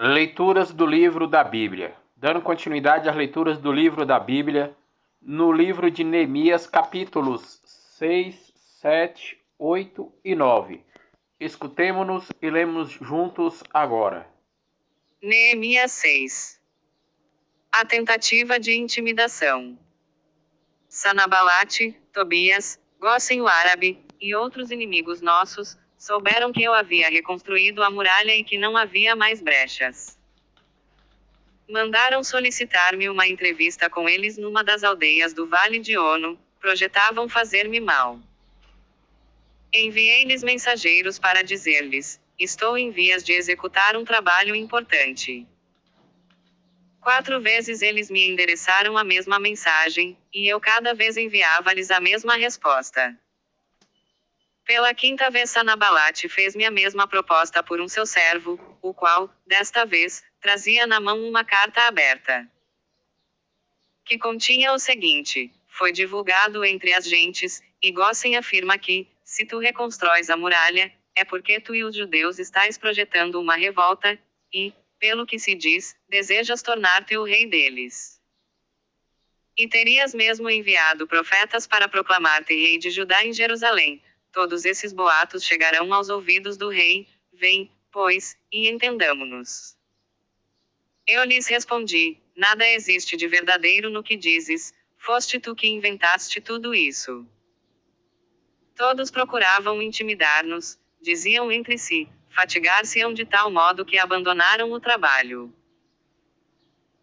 Leituras do livro da Bíblia. Dando continuidade às leituras do livro da Bíblia, no livro de Neemias, capítulos 6, 7, 8 e 9. Escutemo-nos e lemos juntos agora. Neemias 6. A tentativa de intimidação. Sanabalate, Tobias, Gósen o árabe, e outros inimigos nossos, souberam que eu havia reconstruído a muralha e que não havia mais brechas. Mandaram solicitar-me uma entrevista com eles numa das aldeias do Vale de Ono, projetavam fazer-me mal. Enviei-lhes mensageiros para dizer-lhes: estou em vias de executar um trabalho importante. 4 vezes eles me endereçaram a mesma mensagem, e eu cada vez enviava-lhes a mesma resposta. Pela 5ª vez Sanabalate fez-me a mesma proposta por um seu servo, o qual, desta vez, trazia na mão uma carta aberta, que continha o seguinte: foi divulgado entre as gentes, e Gósen afirma que, se tu reconstróis a muralha, é porque tu e os judeus estáis projetando uma revolta, e, pelo que se diz, desejas tornar-te o rei deles. E terias mesmo enviado profetas para proclamar-te rei de Judá em Jerusalém. Todos esses boatos chegarão aos ouvidos do rei, vem, pois, e entendamo-nos. Eu lhes respondi: nada existe de verdadeiro no que dizes, foste tu que inventaste tudo isso. Todos procuravam intimidar-nos, diziam entre si, fatigar-se-ão de tal modo que abandonaram o trabalho.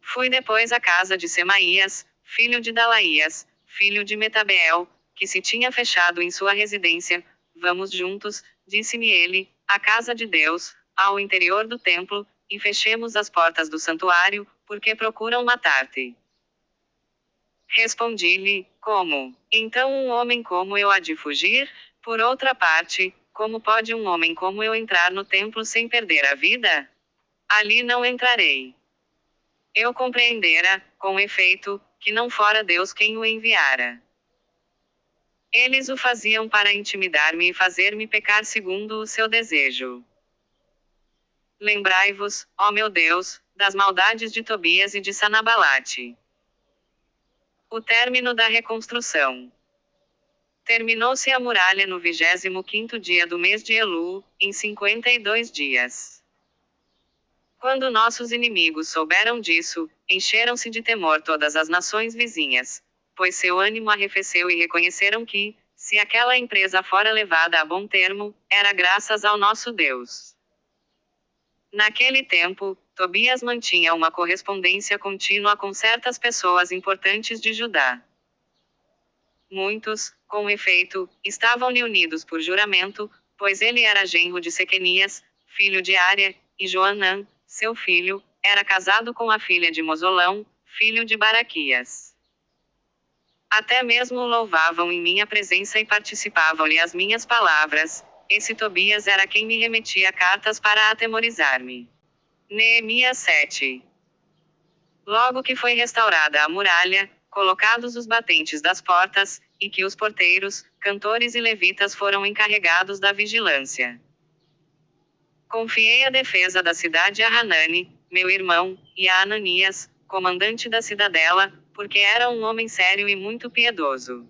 Fui depois à casa de Semaías, filho de Dalaías, filho de Metabeel, que se tinha fechado em sua residência. Vamos juntos, disse-me ele, à casa de Deus, ao interior do templo, e fechemos as portas do santuário, porque procuram matar-te. Respondi-lhe: como? Então um homem como eu há de fugir? Por outra parte, como pode um homem como eu entrar no templo sem perder a vida? Ali não entrarei. Eu compreendera, com efeito, que não fora Deus quem o enviara. Eles o faziam para intimidar-me e fazer-me pecar segundo o seu desejo. Lembrai-vos, ó meu Deus, das maldades de Tobias e de Sanabalate. O término da reconstrução. Terminou-se a muralha no 25º dia do mês de Elul, em 52 dias. Quando nossos inimigos souberam disso, encheram-se de temor todas as nações vizinhas, pois seu ânimo arrefeceu e reconheceram que, se aquela empresa fora levada a bom termo, era graças ao nosso Deus. Naquele tempo, Tobias mantinha uma correspondência contínua com certas pessoas importantes de Judá. Muitos, com efeito, estavam-lhe unidos por juramento, pois ele era genro de Sequenias, filho de Área, e Joanã, seu filho, era casado com a filha de Mosolão, filho de Baraquias. Até mesmo o louvavam em minha presença e participavam-lhe as minhas palavras. Esse Tobias era quem me remetia cartas para atemorizar-me. Neemias 7. Logo que foi restaurada a muralha, colocados os batentes das portas, e que os porteiros, cantores e levitas foram encarregados da vigilância. Confiei a defesa da cidade a Hanani, meu irmão, e a Ananias, comandante da cidadela, porque era um homem sério e muito piedoso.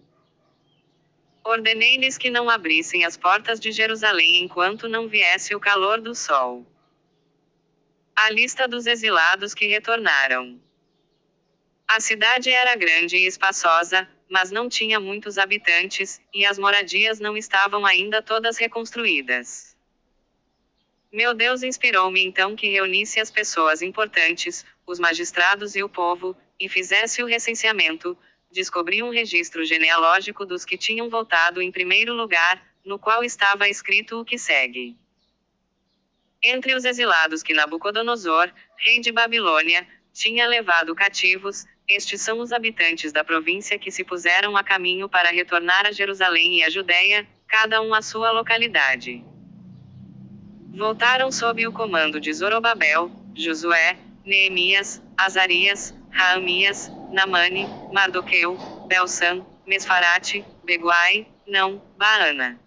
Ordenei-lhes que não abrissem as portas de Jerusalém enquanto não viesse o calor do sol. A lista dos exilados que retornaram. A cidade era grande e espaçosa, mas não tinha muitos habitantes, e as moradias não estavam ainda todas reconstruídas. Meu Deus inspirou-me então que reunisse as pessoas importantes, os magistrados e o povo, e fizesse o recenseamento. Descobri um registro genealógico dos que tinham voltado em primeiro lugar, no qual estava escrito o que segue. Entre os exilados que Nabucodonosor, rei de Babilônia, tinha levado cativos, estes são os habitantes da província que se puseram a caminho para retornar a Jerusalém e a Judéia, cada um à sua localidade. Voltaram sob o comando de Zorobabel, Josué, Neemias, Azarias, Raamias, Namani, Mardoqueu, Belsan, Mesfarate, Beguai, não, Baana.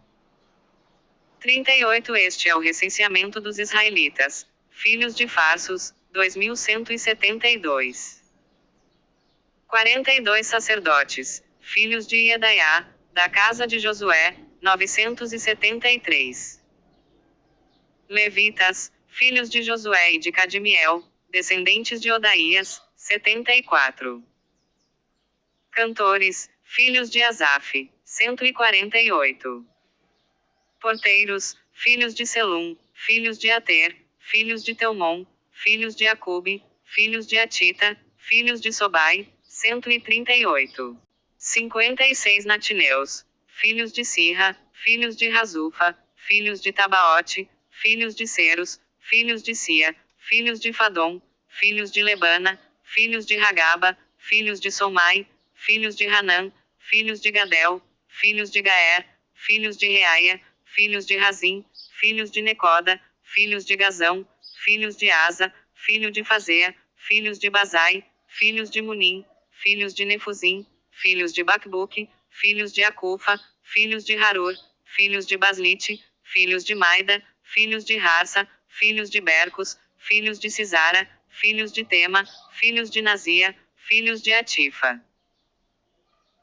38 Este é o recenseamento dos israelitas. filhos de Farsos, 2172. 42 sacerdotes, filhos de Iedaiá, da casa de Josué, 973. Levitas, filhos de Josué e de Cadmiel, descendentes de Odaías, 74. Cantores, filhos de Asaf, 148. Porteiros, filhos de Selum, filhos de Ater, filhos de Telmon, filhos de Acube, filhos de Atita, filhos de Sobai, 138. 56 natineus, filhos de Sirra, filhos de Razufa, filhos de Tabaote, filhos de Ceros, filhos de Sia, filhos de Fadom, filhos de Lebana, filhos de Ragaba, filhos de Somai, filhos de Hanã, filhos de Gadel, filhos de Gaer, filhos de Reaia, filhos de Razim, filhos de Necoda, filhos de Gazão, filhos de Asa, filho de Fazea, filhos de Bazai, filhos de Munim, filhos de Nefuzim, filhos de Bacbuque, filhos de Acufa, filhos de Harur, filhos de Baslite, filhos de Maida, filhos de Harsa, filhos de Bercos, filhos de Cisara, filhos de Tema, filhos de Nazia, filhos de Atifa.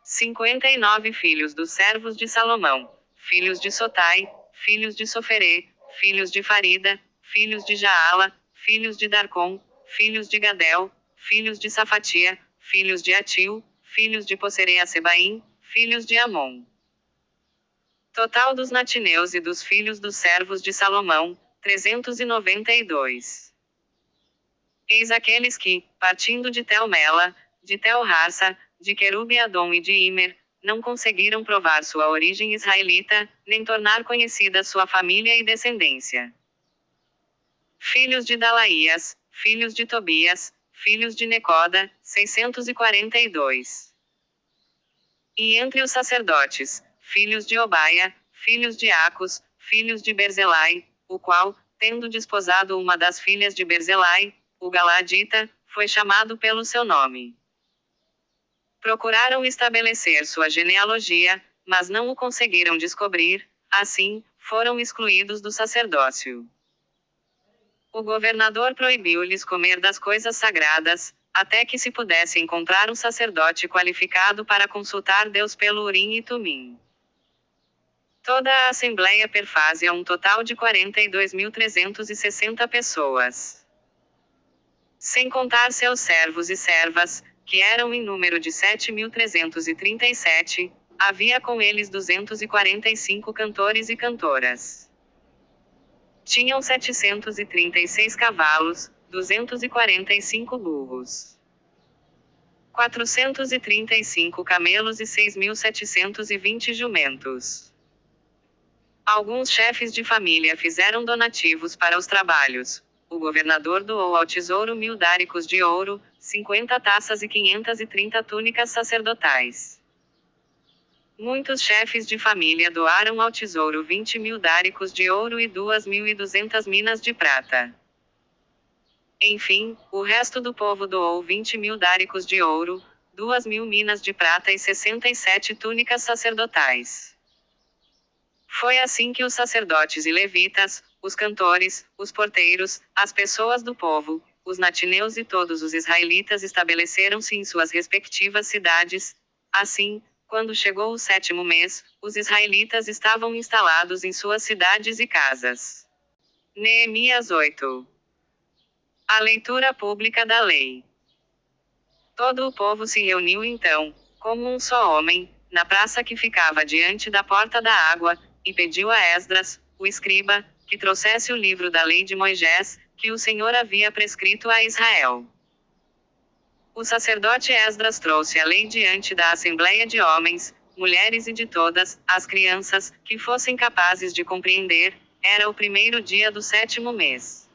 59 filhos dos servos de Salomão, filhos de Sotai, filhos de Soferê, filhos de Farida, filhos de Jaala, filhos de Darcon, filhos de Gadel, filhos de Safatia, filhos de Atil, filhos de Poserea-Sebaim, filhos de Amon. Total dos natineus e dos filhos dos servos de Salomão, 392. Eis aqueles que, partindo de Tel-Mela, de Tel-Harsa, de Querube-Adom e de Imer, não conseguiram provar sua origem israelita, nem tornar conhecida sua família e descendência. Filhos de Dalaías, filhos de Tobias, filhos de Necoda, 642. E entre os sacerdotes, filhos de Obaia, filhos de Acos, filhos de Berzelai, o qual, tendo desposado uma das filhas de Berzelai, o Galadita, foi chamado pelo seu nome. Procuraram estabelecer sua genealogia, mas não o conseguiram descobrir, assim, foram excluídos do sacerdócio. O governador proibiu-lhes comer das coisas sagradas, até que se pudesse encontrar um sacerdote qualificado para consultar Deus pelo Urim e Tumim. Toda a Assembleia perfazia um total de 42.360 pessoas. Sem contar seus servos e servas, que eram em número de 7.337, havia com eles 245 cantores e cantoras. Tinham 736 cavalos, 245 burros, 435 camelos e 6.720 jumentos. Alguns chefes de família fizeram donativos para os trabalhos. O governador doou ao tesouro 1.000 dáricos de ouro, 50 taças e 530 túnicas sacerdotais. Muitos chefes de família doaram ao tesouro 20.000 dáricos de ouro e 2.200 minas de prata. Enfim, o resto do povo doou 20.000 dáricos de ouro, 2.000 minas de prata e 67 túnicas sacerdotais. Foi assim que os sacerdotes e levitas, os cantores, os porteiros, as pessoas do povo, os natineus e todos os israelitas estabeleceram-se em suas respectivas cidades. Assim, quando chegou o 7º mês, os israelitas estavam instalados em suas cidades e casas. Neemias 8. A leitura pública da lei. Todo o povo se reuniu então, como um só homem, na praça que ficava diante da porta da água, e pediu a Esdras, o escriba, que trouxesse o livro da lei de Moisés, que o Senhor havia prescrito a Israel. O sacerdote Esdras trouxe a lei diante da assembleia de homens, mulheres e de todas as crianças, que fossem capazes de compreender. Era o 1º dia do 7º mês.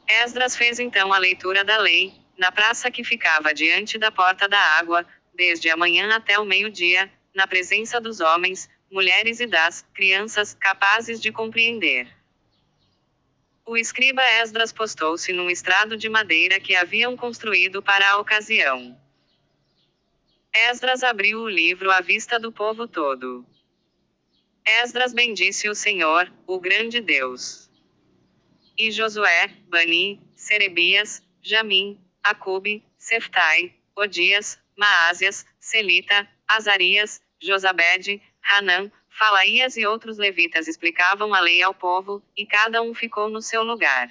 Esdras fez então a leitura da lei, na praça que ficava diante da porta da água, desde a manhã até o meio-dia, na presença dos homens, mulheres e das crianças, capazes de compreender. O escriba Esdras postou-se num estrado de madeira que haviam construído para a ocasião. Esdras abriu o livro à vista do povo todo. Esdras bendisse o Senhor, o grande Deus. E Josué, Bani, Serebias, Jamim, Acube, Seftai, Odias, Maásias, Selita, Azarias, Josabede, Hanã, Falaías e outros levitas explicavam a lei ao povo, e cada um ficou no seu lugar.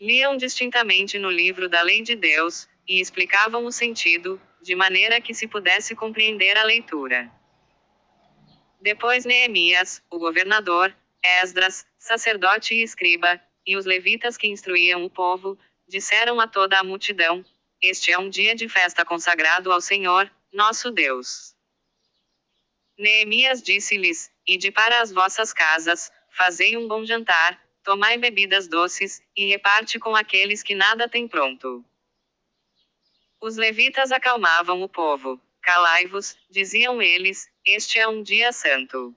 Liam distintamente no livro da lei de Deus, e explicavam o sentido, de maneira que se pudesse compreender a leitura. Depois Neemias, o governador, Esdras, sacerdote e escriba, e os levitas que instruíam o povo, disseram a toda a multidão: Este é um dia de festa consagrado ao Senhor, nosso Deus. Neemias disse-lhes: Ide para as vossas casas, fazei um bom jantar, tomai bebidas doces, e reparte com aqueles que nada têm pronto. Os levitas acalmavam o povo. Calai-vos, diziam eles, este é um dia santo.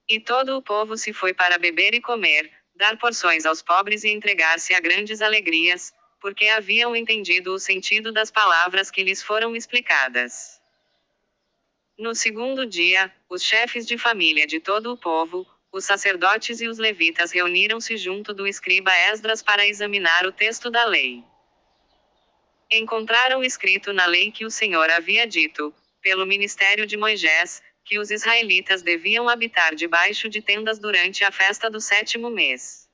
E todo o povo se foi para beber e comer, dar porções aos pobres e entregar-se a grandes alegrias, porque haviam entendido o sentido das palavras que lhes foram explicadas. No segundo dia, os chefes de família de todo o povo, os sacerdotes e os levitas reuniram-se junto do escriba Esdras para examinar o texto da lei. Encontraram escrito na lei que o Senhor havia dito, pelo ministério de Moisés, que os israelitas deviam habitar debaixo de tendas durante a festa do 7º mês.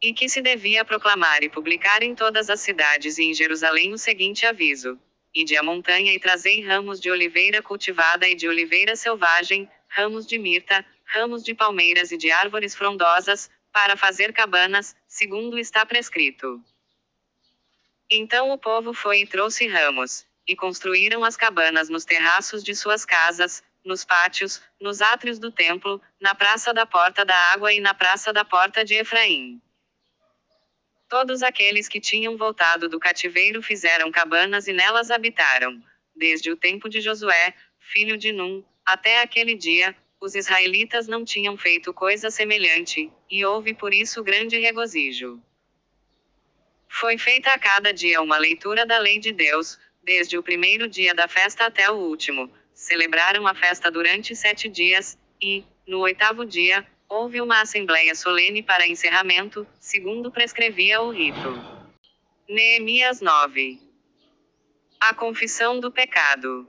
E que se devia proclamar e publicar em todas as cidades e em Jerusalém o seguinte aviso: Ide à montanha e trazei ramos de oliveira cultivada e de oliveira selvagem, ramos de mirta, ramos de palmeiras e de árvores frondosas, para fazer cabanas, segundo está prescrito. Então o povo foi e trouxe ramos, e construíram as cabanas nos terraços de suas casas, nos pátios, nos átrios do templo, na praça da Porta da Água e na praça da Porta de Efraim. Todos aqueles que tinham voltado do cativeiro fizeram cabanas e nelas habitaram. Desde o tempo de Josué, filho de Num, até aquele dia, os israelitas não tinham feito coisa semelhante, e houve por isso grande regozijo. Foi feita a cada dia uma leitura da lei de Deus, desde o primeiro dia da festa até o último. Celebraram a festa durante 7 dias, e, no 8º dia, houve uma assembleia solene para encerramento, segundo prescrevia o rito. Neemias 9. A confissão do pecado.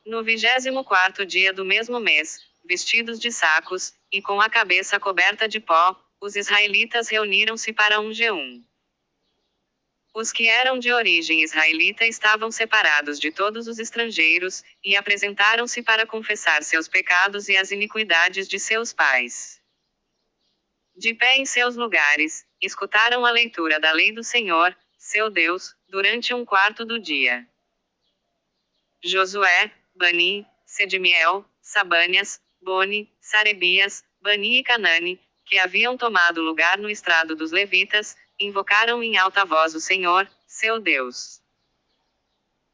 No 24º dia do mesmo mês, vestidos de sacos, e com a cabeça coberta de pó, os israelitas reuniram-se para um jejum. Os que eram de origem israelita estavam separados de todos os estrangeiros, e apresentaram-se para confessar seus pecados e as iniquidades de seus pais. De pé em seus lugares, escutaram a leitura da lei do Senhor, seu Deus, durante 1/4 do dia. Josué, Bani, Sedimiel, Sabanias, Boni, Sarebias, Bani e Canane, que haviam tomado lugar no estrado dos levitas, invocaram em alta voz o Senhor, seu Deus.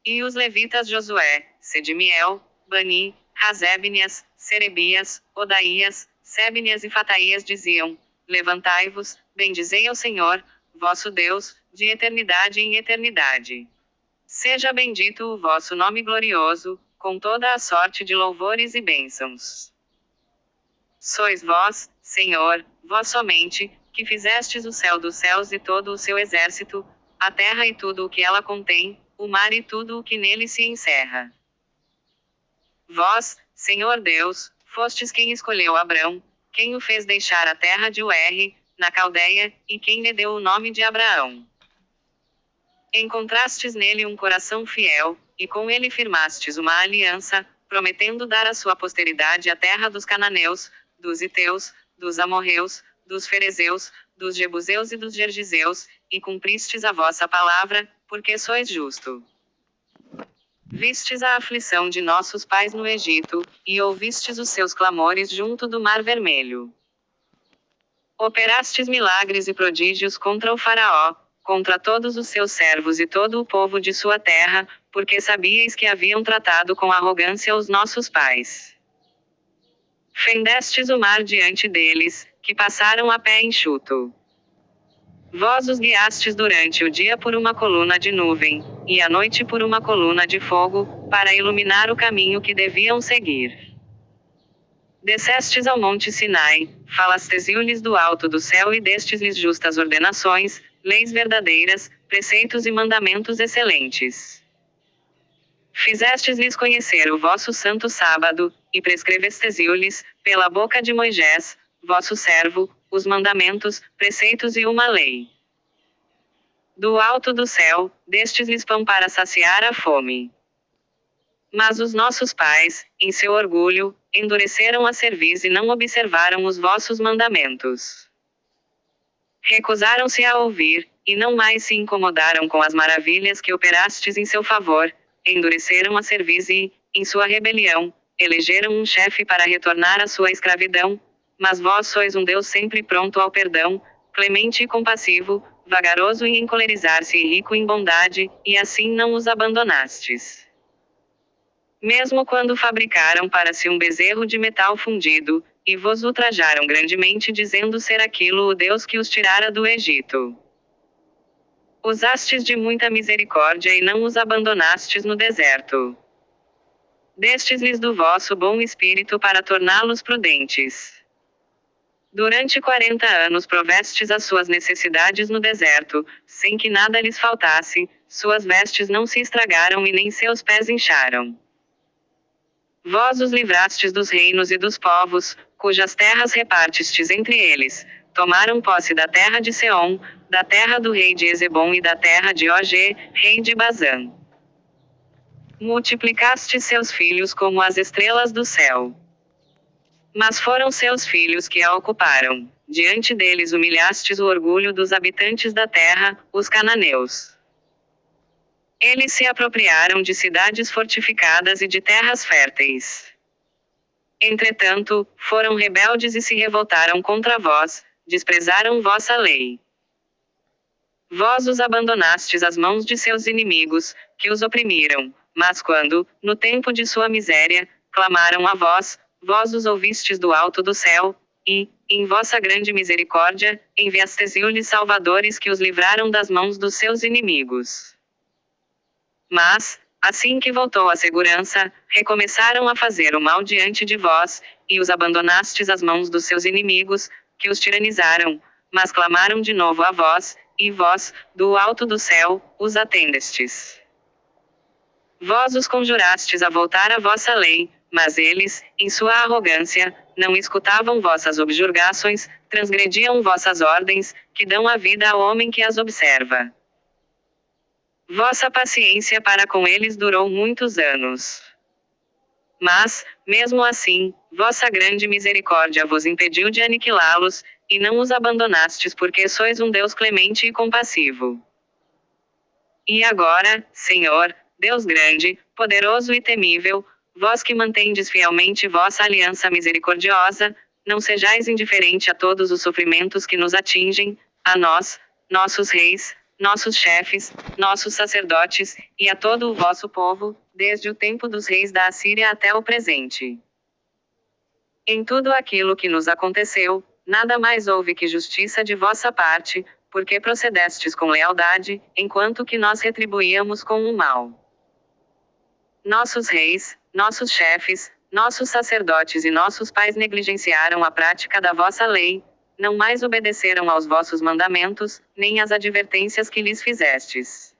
E os levitas Josué, Sedimiel, Bani, Hasebnias, Serebias, Odaías, Sebnias e Fataías diziam: Levantai-vos, bendizei ao Senhor, vosso Deus, de eternidade em eternidade. Seja bendito o vosso nome glorioso, com toda a sorte de louvores e bênçãos. Sois vós, Senhor, vós somente, que fizestes o céu dos céus e todo o seu exército, a terra e tudo o que ela contém, o mar e tudo o que nele se encerra. Vós, Senhor Deus, fostes quem escolheu Abrão, quem o fez deixar a terra de Ur, na Caldeia, e quem lhe deu o nome de Abraão. Encontrastes nele um coração fiel, e com ele firmastes uma aliança, prometendo dar à sua posteridade a terra dos cananeus, dos heteus, dos amorreus, dos ferezeus, dos jebuseus e dos gergiseus, e cumpristes a vossa palavra, porque sois justo. Vistes a aflição de nossos pais no Egito, e ouvistes os seus clamores junto do Mar Vermelho. Operastes milagres e prodígios contra o Faraó, contra todos os seus servos e todo o povo de sua terra, porque sabíeis que haviam tratado com arrogância os nossos pais. Fendestes o mar diante deles, que passaram a pé enxuto. Vós os guiastes durante o dia por uma coluna de nuvem, e à noite por uma coluna de fogo, para iluminar o caminho que deviam seguir. Descestes ao monte Sinai, falastes-lhes do alto do céu e destes-lhes justas ordenações, leis verdadeiras, preceitos e mandamentos excelentes. Fizestes-lhes conhecer o vosso santo sábado, e prescrevestes-lhes, pela boca de Moisés, vosso servo, os mandamentos, preceitos e uma lei. Do alto do céu, destes-lhes pão para saciar a fome. Mas os nossos pais, em seu orgulho, endureceram a cerviz e não observaram os vossos mandamentos. Recusaram-se a ouvir, e não mais se incomodaram com as maravilhas que operastes em seu favor, endureceram a cerviz e, em sua rebelião, elegeram um chefe para retornar à sua escravidão, mas vós sois um Deus sempre pronto ao perdão, clemente e compassivo, vagaroso em encolerizar-se e rico em bondade, e assim não os abandonastes. Mesmo quando fabricaram para si um bezerro de metal fundido, e vos ultrajaram grandemente dizendo ser aquilo o Deus que os tirara do Egito. Usastes de muita misericórdia e não os abandonastes no deserto. Destes-lhes do vosso bom espírito para torná-los prudentes. Durante 40 anos provestes as suas necessidades no deserto, sem que nada lhes faltasse, suas vestes não se estragaram e nem seus pés incharam. Vós os livrastes dos reinos e dos povos, cujas terras repartistes entre eles. Tomaram posse da terra de Seom, da terra do rei de Ezebom e da terra de Og, rei de Bazã. Multiplicaste seus filhos como as estrelas do céu. Mas foram seus filhos que a ocuparam. Diante deles humilhastes o orgulho dos habitantes da terra, os cananeus. Eles se apropriaram de cidades fortificadas e de terras férteis. Entretanto, foram rebeldes e se revoltaram contra vós, desprezaram vossa lei. Vós os abandonastes às mãos de seus inimigos, que os oprimiram, mas quando, no tempo de sua miséria, clamaram a vós, vós os ouvistes do alto do céu, e, em vossa grande misericórdia, enviastes-lhes salvadores que os livraram das mãos dos seus inimigos. Mas, assim que voltou a segurança, recomeçaram a fazer o mal diante de vós, e os abandonastes às mãos dos seus inimigos, que os tiranizaram, mas clamaram de novo a vós, e vós, do alto do céu, os atendestes. Vós os conjurastes a voltar à vossa lei, mas eles, em sua arrogância, não escutavam vossas objurgações, transgrediam vossas ordens, que dão a vida ao homem que as observa. Vossa paciência para com eles durou muitos anos. Mas, mesmo assim, vossa grande misericórdia vos impediu de aniquilá-los, e não os abandonastes porque sois um Deus clemente e compassivo. E agora, Senhor, Deus grande, poderoso e temível, vós que mantendes fielmente vossa aliança misericordiosa, não sejais indiferente a todos os sofrimentos que nos atingem, a nós, nossos reis, nossos chefes, nossos sacerdotes, e a todo o vosso povo, desde o tempo dos reis da Assíria até o presente. Em tudo aquilo que nos aconteceu, nada mais houve que justiça de vossa parte, porque procedestes com lealdade, enquanto que nós retribuíamos com o mal. Nossos reis, nossos chefes, nossos sacerdotes e nossos pais negligenciaram a prática da vossa lei, não mais obedeceram aos vossos mandamentos, nem às advertências que lhes fizestes.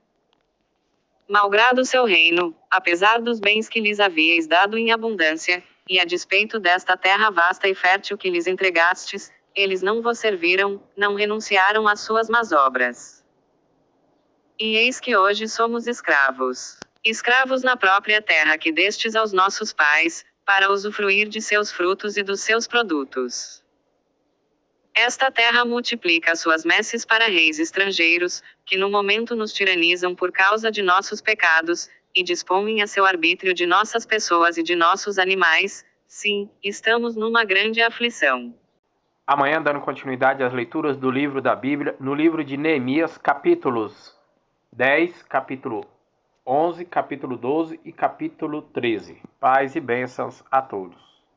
Malgrado seu reino, apesar dos bens que lhes havíeis dado em abundância, e a despeito desta terra vasta e fértil que lhes entregastes, eles não vos serviram, não renunciaram às suas más obras. E eis que hoje somos escravos. Escravos na própria terra que destes aos nossos pais, para usufruir de seus frutos e dos seus produtos. Esta terra multiplica suas messes para reis estrangeiros, que no momento nos tiranizam por causa de nossos pecados, e dispõem a seu arbítrio de nossas pessoas e de nossos animais. Sim, estamos numa grande aflição. Amanhã, dando continuidade às leituras do livro da Bíblia, no livro de Neemias, capítulos 10, capítulo 11, capítulo 12 e capítulo 13. Paz e bênçãos a todos.